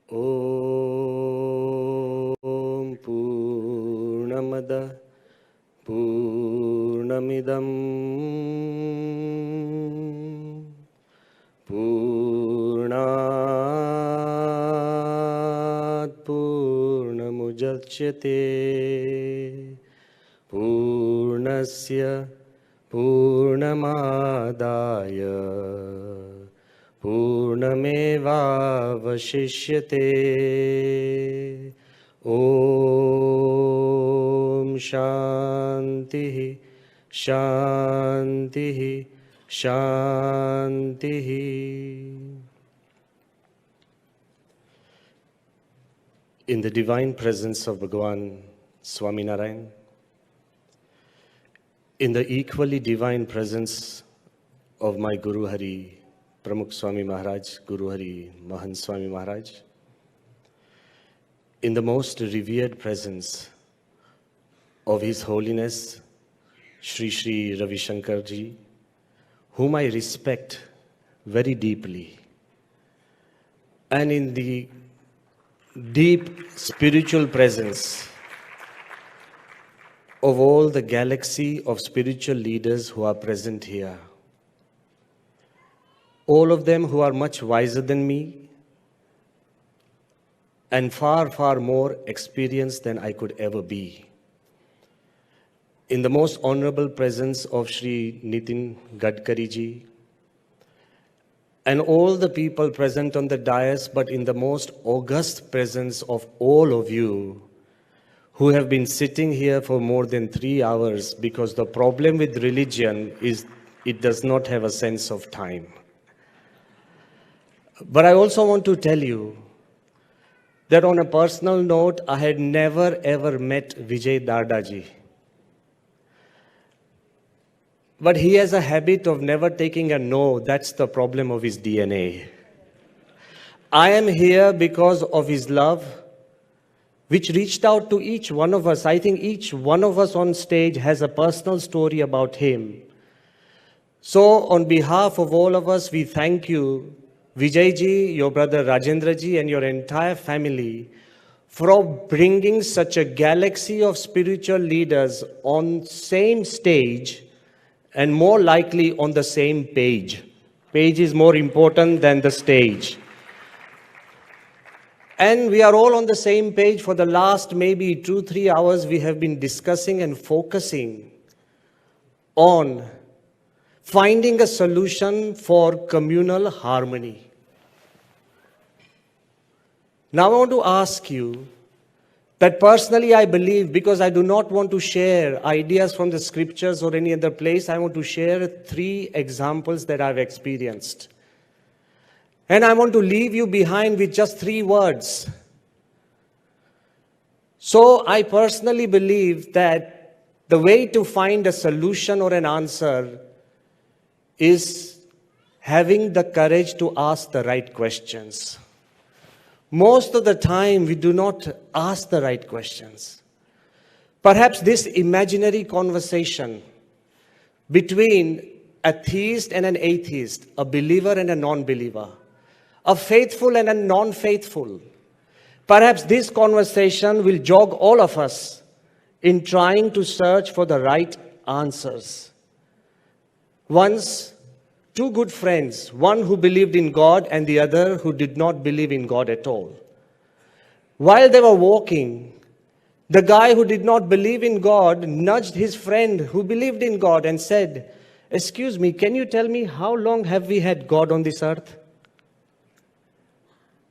Om Purnamada Purnamidam Purnat Purnamudachyate Purnasya Purnamadaya Purnamevavashishyate. Om Shanti Shanti Shanti. In the divine presence of Bhagavan Swaminarayan, in the equally divine presence of my Guru Hari, Pramukh Swami Maharaj, Guru Hari Mahan Swami Maharaj, in the most revered presence of His Holiness Shri Shri Ravi Shankar Ji, whom I respect very deeply, and in the deep spiritual presence of all the galaxy of spiritual leaders who are present here, all of them who are much wiser than me and far, far more experienced than I could ever be. In the most honorable presence of Shri Nitin Gadkari Ji and all the people present on the dais, but in the most august presence of all of you who have been sitting here for more than 3 hours, because the problem with religion is it does not have a sense of time. But I also want to tell you that on a personal note, I had never ever met Vijay Dardaji. But he has a habit of never taking a no. That's the problem of his DNA. I am here because of his love, which reached out to each one of us. I think each one of us on stage has a personal story about him. So on behalf of all of us, we thank you, Vijay Ji, your brother Rajendra Ji, and your entire family for bringing such a galaxy of spiritual leaders on same stage and more likely on the same page. Page is more important than the stage. And we are all on the same page. For the last maybe 2-3 hours, we have been discussing and focusing on finding a solution for communal harmony. Now I want to ask you that personally I believe, because I do not want to share ideas from the scriptures or any other place, I want to share 3 examples that I've experienced. And I want to leave you behind with just 3 words. So I personally believe that the way to find a solution or an answer is having the courage to ask the right questions. Most of the time, we do not ask the right questions. Perhaps this imaginary conversation between a theist and an atheist, a believer and a non-believer, a faithful and a non-faithful, perhaps this conversation will jog all of us in trying to search for the right answers. Once, 2 good friends, one who believed in God and the other who did not believe in God at all. While they were walking, the guy who did not believe in God nudged his friend who believed in God and said, "Excuse me, can you tell me how long have we had God on this earth?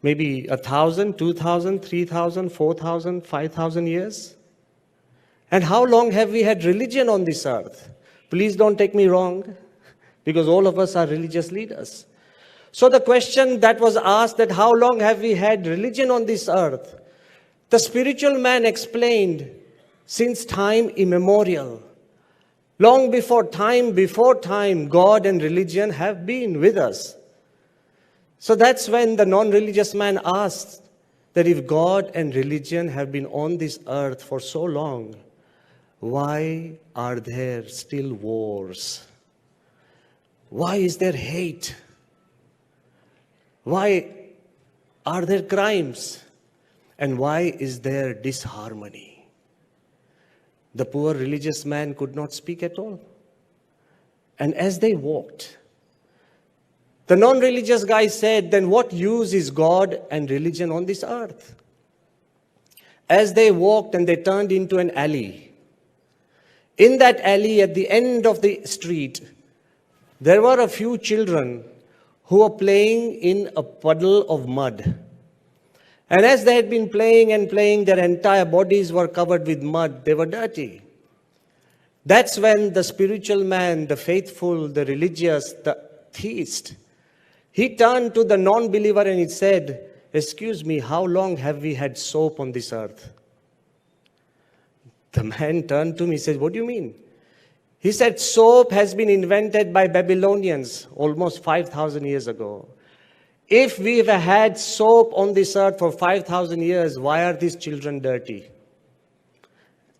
Maybe 1,000, 2,000, 3,000, 4,000, 5,000 years? And how long have we had religion on this earth?" Please don't take me wrong, because all of us are religious leaders. So the question that was asked, that how long have we had religion on this earth? The spiritual man explained, since time immemorial, long before time, God and religion have been with us. So that's when the non-religious man asked that if God and religion have been on this earth for so long, why are there still wars? Why is there hate? Why Are there crimes? And why is there disharmony? The poor religious man could not speak at all. And as they walked, the non-religious guy said, then what use is God and religion on this earth? As they walked and they turned into an alley, in that alley at the end of the street, there were a few children who were playing in a puddle of mud. And as they had been playing and playing, their entire bodies were covered with mud. They were dirty. That's when the spiritual man, the faithful, the religious, the theist, he turned to the non-believer and he said, excuse me, how long have we had soap on this earth? The man turned to me and said, what do you mean? He said, soap has been invented by Babylonians almost 5,000 years ago. If we've had soap on this earth for 5,000 years, why are these children dirty?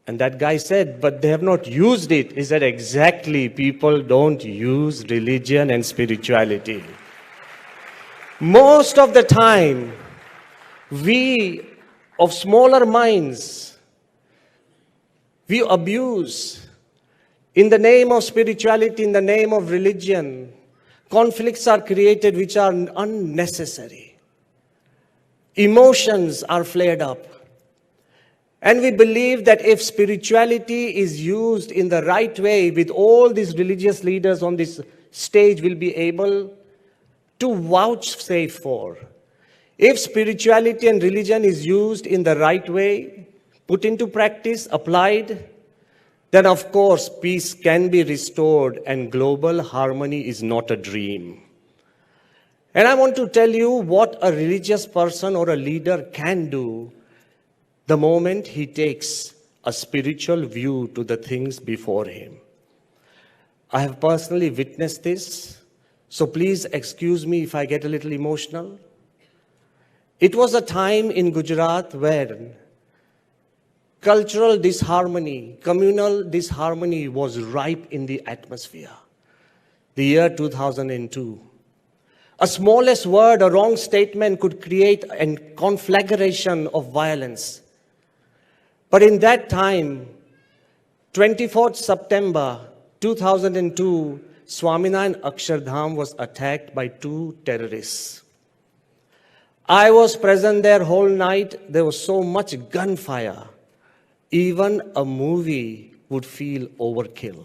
And that guy said, but they have not used it. He said, exactly, people don't use religion and spirituality. Most of the time, we of smaller minds, we abuse in the name of spirituality, in the name of religion. Conflicts are created which are unnecessary. Emotions are flared up. And we believe that if spirituality is used in the right way, with all these religious leaders on this stage will be able to vouchsafe for. If spirituality and religion is used in the right way, put into practice, applied, then of course peace can be restored and global harmony is not a dream. And I want to tell you what a religious person or a leader can do the moment he takes a spiritual view to the things before him. I have personally witnessed this, so please excuse me if I get a little emotional. It was a time in Gujarat where cultural disharmony, communal disharmony was ripe in the atmosphere. The year 2002. A smallest word, a wrong statement could create a conflagration of violence. But in that time, 24th September 2002, Swaminarayan Akshardham was attacked by 2 terrorists. I was present there whole night. There was so much gunfire. Even a movie would feel overkill.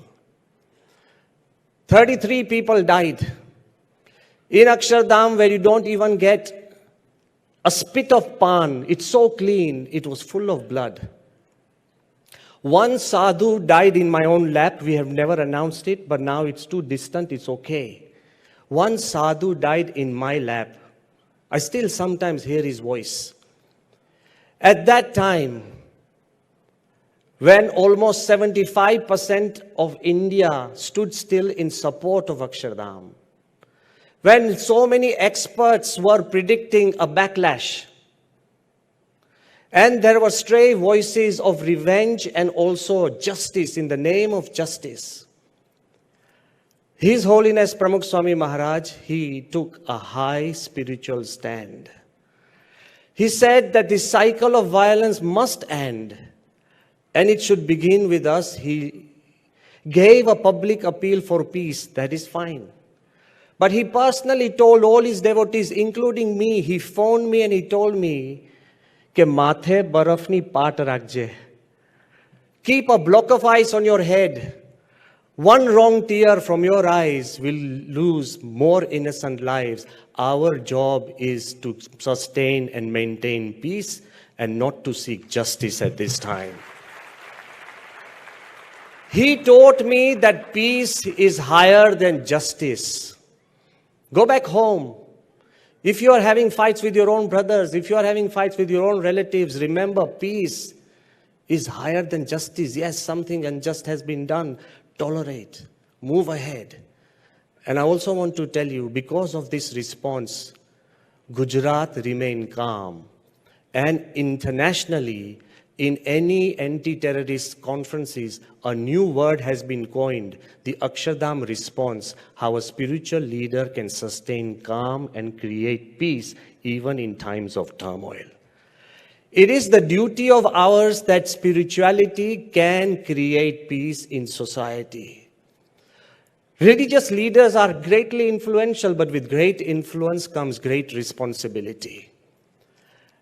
33 people died. In Akshardham, where you don't even get a spit of pan, it's so clean, it was full of blood. One sadhu died in my own lap. We have never announced it, but now it's too distant, it's okay. One sadhu died in my lap. I still sometimes hear his voice. At that time, when almost 75% of India stood still in support of Akshardham, when so many experts were predicting a backlash, and there were stray voices of revenge and also justice in the name of justice, His Holiness Pramukh Swami Maharaj, he took a high spiritual stand. He said that this cycle of violence must end, and it should begin with us. He gave a public appeal for peace. That is fine. But he personally told all his devotees, including me, he phoned me and he told me, ke mathe barafni paat rakje. Keep a block of ice on your head. One wrong tear from your eyes will lose more innocent lives. Our job is to sustain and maintain peace and not to seek justice at this time. He taught me that peace is higher than justice. Go back home. If you are having fights with your own brothers, if you are having fights with your own relatives, remember peace is higher than justice. Yes, something unjust has been done. Tolerate. Move ahead. And I also want to tell you, because of this response, Gujarat remained calm. And internationally, in any anti-terrorist conferences, a new word has been coined, the Akshardham response, how a spiritual leader can sustain calm and create peace even in times of turmoil. It is the duty of ours that spirituality can create peace in society. Religious leaders are greatly influential, but with great influence comes great responsibility.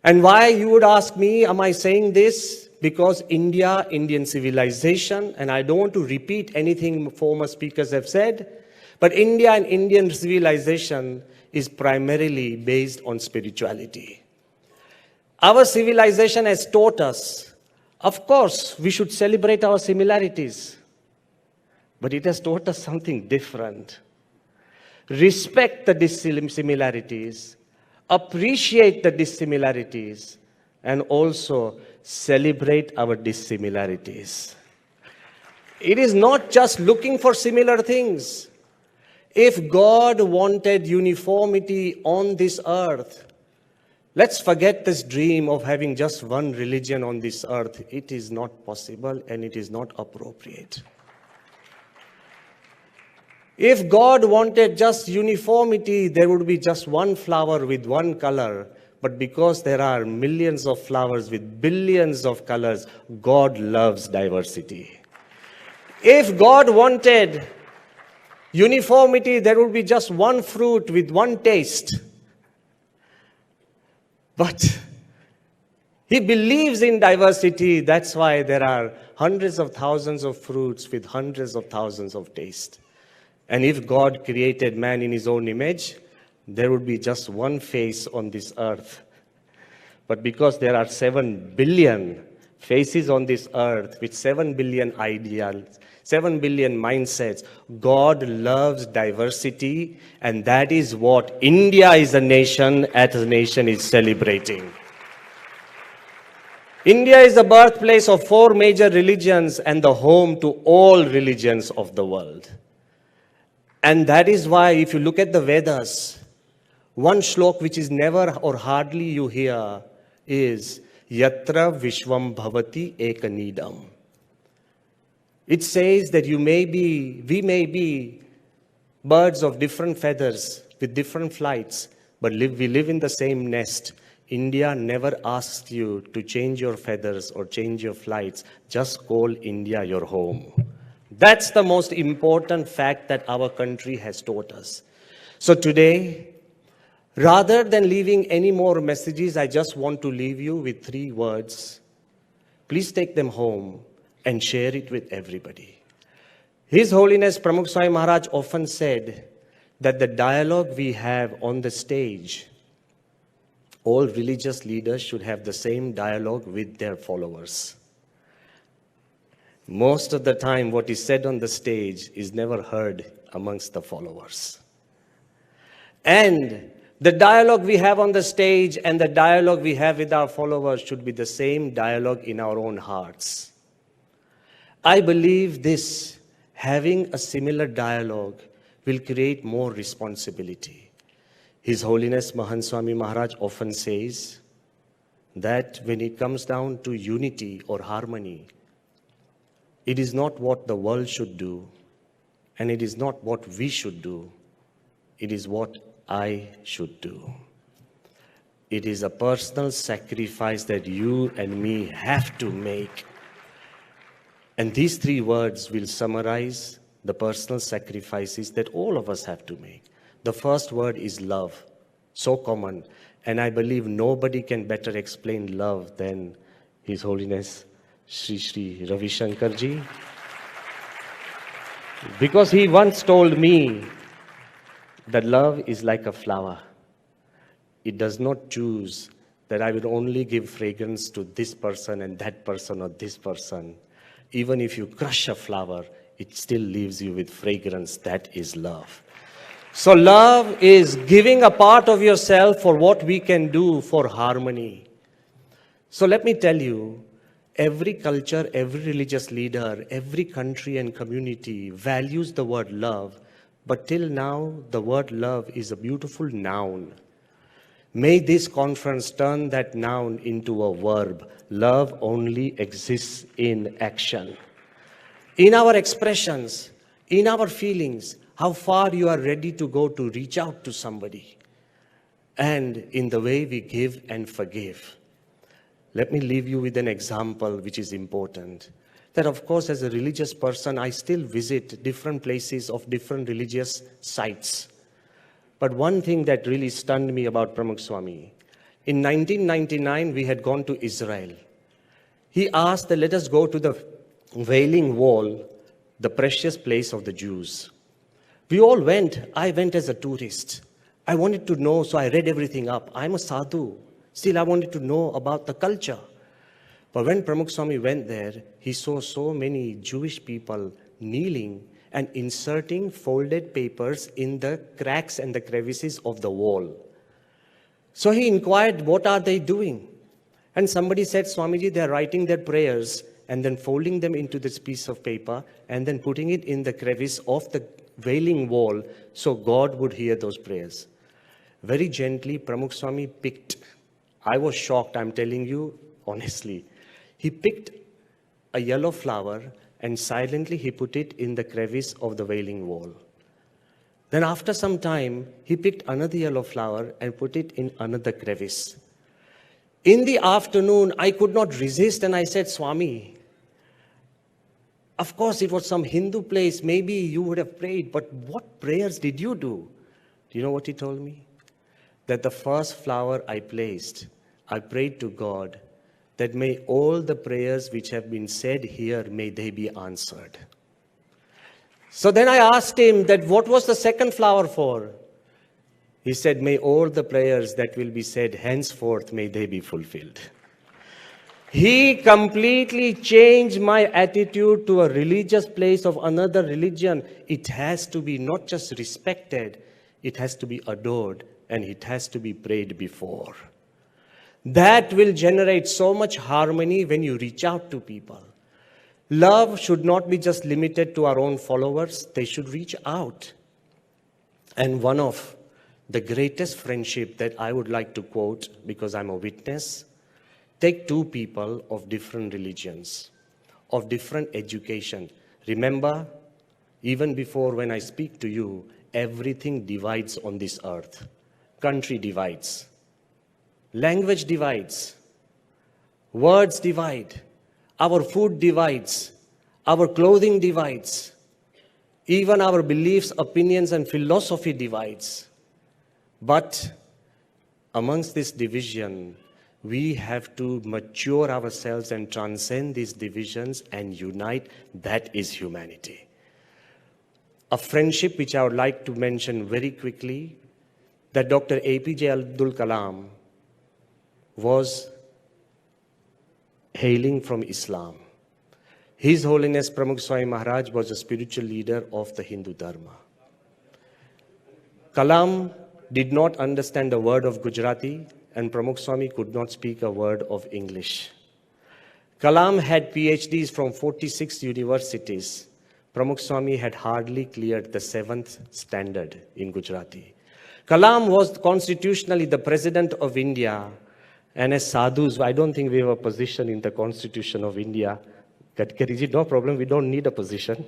And why, you would ask me, am I saying this? Because India, Indian civilization, and I don't want to repeat anything former speakers have said, but India and Indian civilization is primarily based on spirituality. Our civilization has taught us, of course, we should celebrate our similarities, but it has taught us something different. Respect the dissimilarities, appreciate the dissimilarities, and also celebrate our dissimilarities. It is not just looking for similar things. If God wanted uniformity on this earth, let's forget this dream of having just one religion on this earth. It is not possible and it is not appropriate. If God wanted just uniformity, there would be just one flower with one color. But because there are millions of flowers with billions of colors, God loves diversity. If God wanted uniformity, there would be just one fruit with one taste. But He believes in diversity. That's why there are hundreds of thousands of fruits with hundreds of thousands of tastes. And if God created man in His own image, there would be just one face on this earth. But because there are 7 billion faces on this earth with 7 billion ideals, 7 billion mindsets, God loves diversity, and that is what India as a nation is celebrating. India is the birthplace of 4 major religions and the home to all religions of the world. And that is why if you look at the Vedas, one shlok which is never or hardly you hear is Yatra Vishwam Bhavati Ekanidam. It says that we may be birds of different feathers with different flights, but we live in the same nest. India never asks you to change your feathers or change your flights. Just call India your home. That's the most important fact that our country has taught us. So today, rather than leaving any more messages, I just want to leave you with 3 words. Please take them home and share it with everybody. His Holiness Pramukh Swami Maharaj often said that the dialogue we have on the stage, all religious leaders should have the same dialogue with their followers. Most of the time, what is said on the stage is never heard amongst the followers. And the dialogue we have on the stage and the dialogue we have with our followers should be the same dialogue in our own hearts. I believe this, having a similar dialogue, will create more responsibility. His Holiness Mahant Swami Maharaj often says that when it comes down to unity or harmony, it is not what the world should do, and it is not what we should do. It is what I should do. It is a personal sacrifice that you and me have to make. And these 3 words will summarize the personal sacrifices that all of us have to make. The first word is love, so common. And I believe nobody can better explain love than His Holiness Sri Ravi Shankar Ji. Because he once told me that love is like a flower. It does not choose that I will only give fragrance to this person and that person or this person. Even if you crush a flower, it still leaves you with fragrance. That is love. So love is giving a part of yourself for what we can do for harmony. So let me tell you, every culture, every religious leader, every country and community values the word love. But till now, the word love is a beautiful noun. May this conference turn that noun into a verb. Love only exists in action. In our expressions, in our feelings, how far you are ready to go to reach out to somebody. And in the way we give and forgive. Let me leave you with an example which is important. That of course, as a religious person, I still visit different places of different religious sites. But one thing that really stunned me about Pramukh Swami, in 1999, we had gone to Israel. He asked that let us go to the Wailing Wall, the precious place of the Jews. We all went. I went as a tourist. I wanted to know, so I read everything up. I'm a sadhu. Still, I wanted to know about the culture. But when Pramukh Swami went there, he saw so many Jewish people kneeling and inserting folded papers in the cracks and the crevices of the wall. So he inquired, what are they doing? And somebody said, Swamiji, they are writing their prayers and then folding them into this piece of paper and then putting it in the crevice of the Wailing Wall so God would hear those prayers. Very gently, Pramukh Swami picked. I was shocked, I'm telling you honestly. He picked a yellow flower and silently he put it in the crevice of the Wailing Wall. Then after some time, he picked another yellow flower and put it in another crevice. In the afternoon, I could not resist and I said, Swami, of course it was some Hindu place, maybe you would have prayed, but what prayers did you do? Do you know what he told me? That the first flower I placed, I prayed to God that may all the prayers which have been said here, may they be answered. So then I asked him that what was the second flower for? He said, may all the prayers that will be said henceforth, may they be fulfilled. He completely changed my attitude to a religious place of another religion. It has to be not just respected, it has to be adored, and it has to be prayed before. That will generate so much harmony when you reach out to people. Love should not be just limited to our own followers. They should reach out. And one of the greatest friendship that I would like to quote, because I'm a witness, take two people of different religions, of different education. Remember, even before when I speak to you, everything divides on this earth. Country divides. Language divides. Words divide. Our food divides. Our clothing divides. Even our beliefs, opinions, and philosophy divides. But amongst this division, we have to mature ourselves and transcend these divisions and unite. That is humanity. A friendship which I would like to mention very quickly, that Dr. APJ Abdul Kalam was hailing from Islam. His Holiness Pramukh Swami Maharaj was a spiritual leader of the Hindu Dharma. Kalam did not understand a word of Gujarati, and Pramukh Swami could not speak a word of English. Kalam had PhDs from 46 universities. Pramukh Swami had hardly cleared the 7th standard in Gujarati. Kalam was constitutionally the president of India, and as sadhus, I don't think we have a position in the Constitution of India. Gadkariji, no problem, we don't need a position.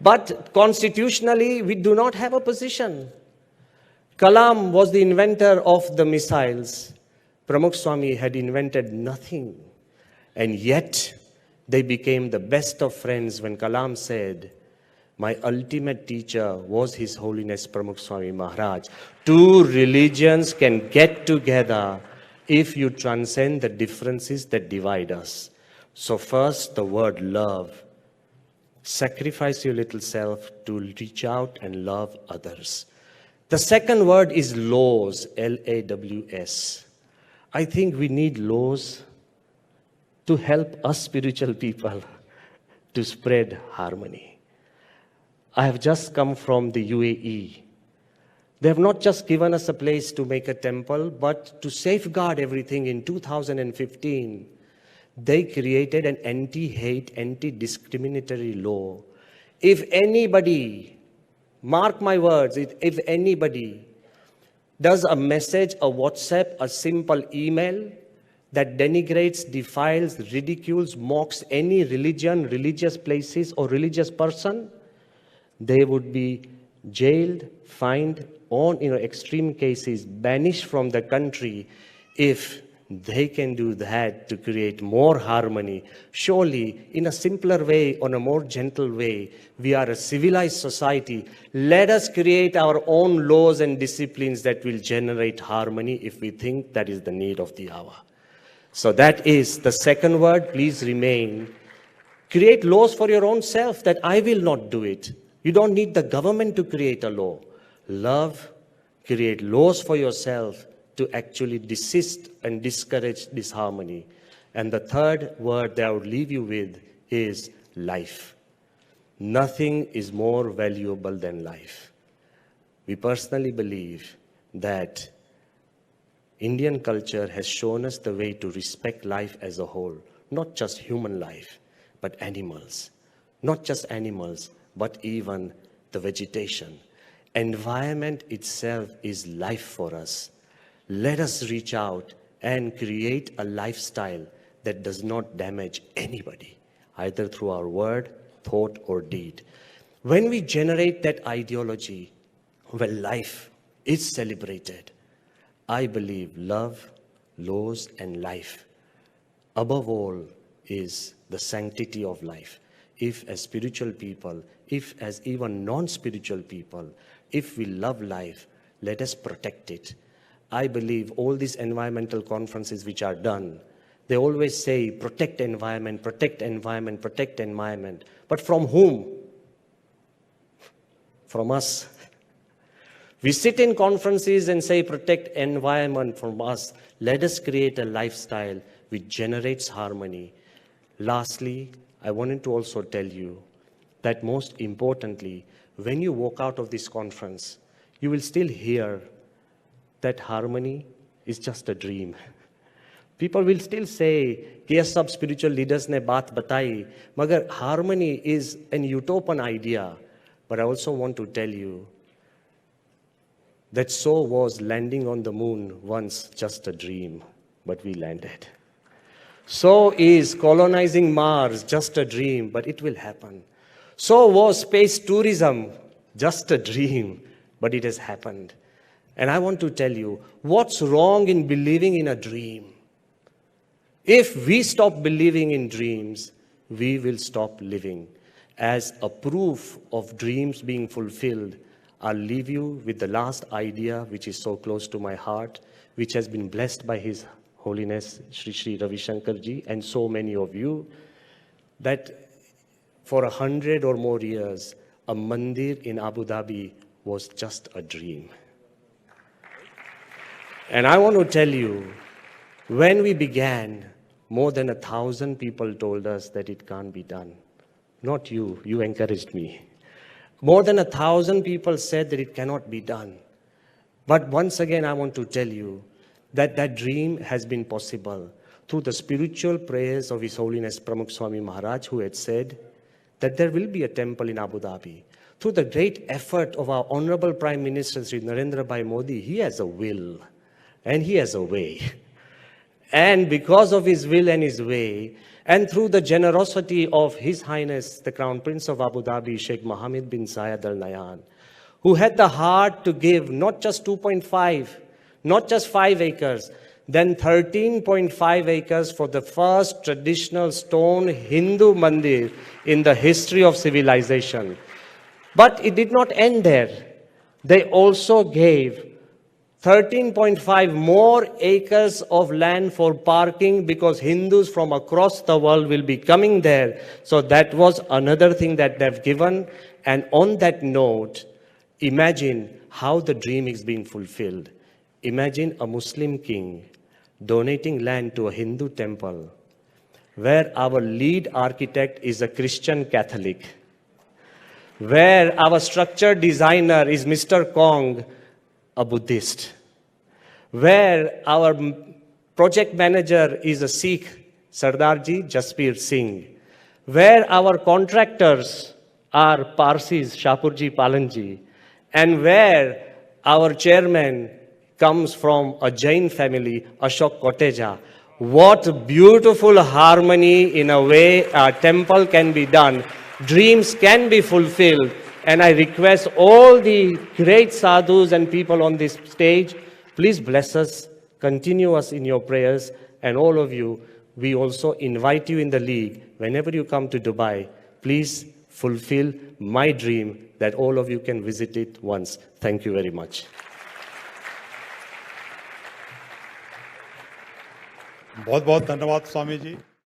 But constitutionally, we do not have a position. Kalam was the inventor of the missiles. Pramukh Swami had invented nothing. And yet, they became the best of friends when Kalam said, my ultimate teacher was His Holiness Pramukh Swami Maharaj. Two religions can get together if you transcend the differences that divide us. So first, the word love. Sacrifice your little self to reach out and love others. The second word is laws, L-A-W-S. I think we need laws to help us spiritual people to spread harmony. I have just come from the UAE. They have not just given us a place to make a temple, but to safeguard everything in 2015, they created an anti-hate, anti-discriminatory law. If anybody, mark my words, if anybody Does a message, a WhatsApp, a simple email that denigrates, defiles, ridicules, mocks any religion, religious places, or religious person, they would be jailed, fined, or in extreme cases, banished from the country. If they can do that to create more harmony, surely in a simpler way, on a more gentle way, we are a civilized society. Let us create our own laws and disciplines that will generate harmony if we think that is the need of the hour. So that is the second word, please remain. Create laws for your own self, that I will not do it. You don't need the government to create a law. Love, create laws for yourself to actually desist and discourage disharmony. And the third word that I would leave you with is life. Nothing is more valuable than life. We personally believe that Indian culture has shown us the way to respect life as a whole, not just human life, but animals. Not just animals, but even the vegetation. Environment itself is life for us. Let us reach out and create a lifestyle that does not damage anybody, either through our word, thought, or deed. When we generate that ideology where life is celebrated, I believe love, laws, and life, above all, is the sanctity of life. If as spiritual people, if as even non-spiritual people, if we love life, let us protect it. I believe all these environmental conferences which are done, they always say, protect environment, protect environment, protect environment. But from whom? From us. We sit in conferences and say, protect environment from us. Let us create a lifestyle which generates harmony. Lastly, I wanted to also tell you that most importantly, when you walk out of this conference, you will still hear that harmony is just a dream. People will still say, ये सब spiritual leaders ने बात बताई, मगर harmony is an utopian idea. But I also want to tell you that so was landing on the moon once just a dream, but we landed. So is colonizing Mars just a dream, but it will happen. So was space tourism just a dream, but it has happened. And I want to tell you, what's wrong in believing in a dream? If we stop believing in dreams, we will stop living. As a proof of dreams being fulfilled, I'll leave you with the last idea, which is so close to my heart, which has been blessed by His Holiness Sri Ravi Shankar Ji and so many of you, that for 100 or more years, a mandir in Abu Dhabi was just a dream. And I want to tell you, when we began, more than 1,000 people told us that it can't be done. Not you, you encouraged me. More than 1,000 people said that it cannot be done. But once again, I want to tell you that that dream has been possible through the spiritual prayers of His Holiness Pramukh Swami Maharaj, who had said that there will be a temple in Abu Dhabi. Through the great effort of our Honorable Prime Minister, Sri Narendra Bhai Modi, he has a will and he has a way. And because of his will and his way, and through the generosity of His Highness, the Crown Prince of Abu Dhabi, Sheikh Mohammed bin Zayed Al Nahyan, who had the heart to give not just 2.5, not just 5 acres, then 13.5 acres for the first traditional stone Hindu mandir in the history of civilization. But it did not end there. They also gave 13.5 more acres of land for parking because Hindus from across the world will be coming there. So that was another thing that they've given. And on that note, imagine how the dream is being fulfilled. Imagine a Muslim king donating land to a Hindu temple where our lead architect is a Christian Catholic, where our structure designer is Mr. Kong, a Buddhist, where our project manager is a Sikh, Sardarji Jaspir Singh, where our contractors are Parsis, Shapurji Palanji, and where our chairman, comes from a Jain family, Ashok Koteja. What beautiful harmony in a way a temple can be done. Dreams can be fulfilled. And I request all the great sadhus and people on this stage, please bless us, continue us in your prayers, and all of you, we also invite you in the league. Whenever you come to Dubai, please fulfill my dream that all of you can visit it once. Thank you very much. बहुत बहुत धन्यवाद स्वामी जी।